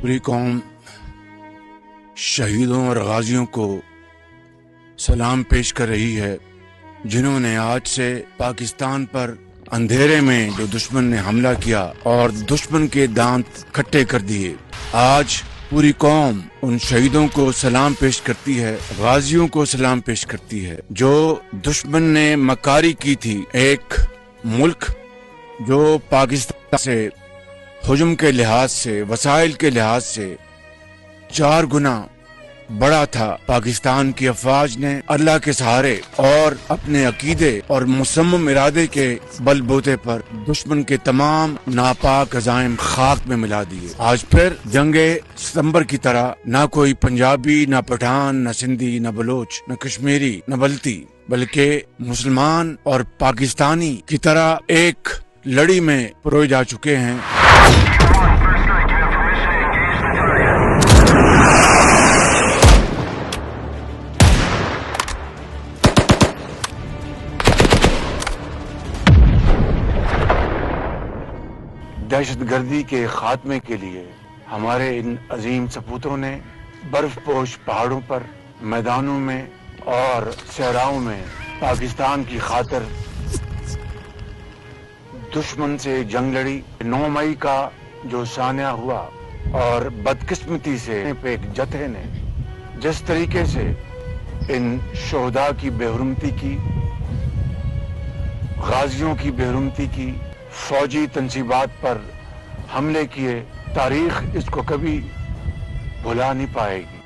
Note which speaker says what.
Speaker 1: पूरी कौम शहीदों और गाजियों को सलाम पेश कर रही है, जिन्होंने आज से पाकिस्तान पर अंधेरे में जो दुश्मन ने हमला किया और दुश्मन के दांत खट्टे कर दिए। आज पूरी कौम उन शहीदों को सलाम पेश करती है, गाजियों को सलाम पेश करती है, जो दुश्मन ने मकारी की थी। एक मुल्क जो पाकिस्तान से हुजूम के लिहाज से, वसाइल के लिहाज से 4 गुना बड़ा था, पाकिस्तान की अफवाज ने अल्लाह के सहारे और अपने अकीदे और मुसम्मम इरादे के बलबूते पर दुश्मन के तमाम नापाक अज़ाइम खाक में मिला दिए। आज फिर जंगे सितंबर की तरह ना कोई पंजाबी, ना पठान, ना सिंधी, ना बलोच, ना कश्मीरी, ना बल्ती, बल्कि मुसलमान और पाकिस्तानी की तरह एक लड़ी में परोए जा चुके हैं। दहशतगर्दी के खात्मे के लिए हमारे इन अजीम सपूतों ने बर्फ पोश पहाड़ों पर, मैदानों में और सहराओं में पाकिस्तान की खातिर दुश्मन से जंग लड़ी। 9 मई का जो सान्या हुआ और बदकिस्मती से एक जत्थे ने जिस तरीके से इन शोहदा की बेहुरमती की, गाजियों की बेहुरमती की, फौजी तंसीबात पर हमले किए, तारीख इसको कभी भुला नहीं पाएगी।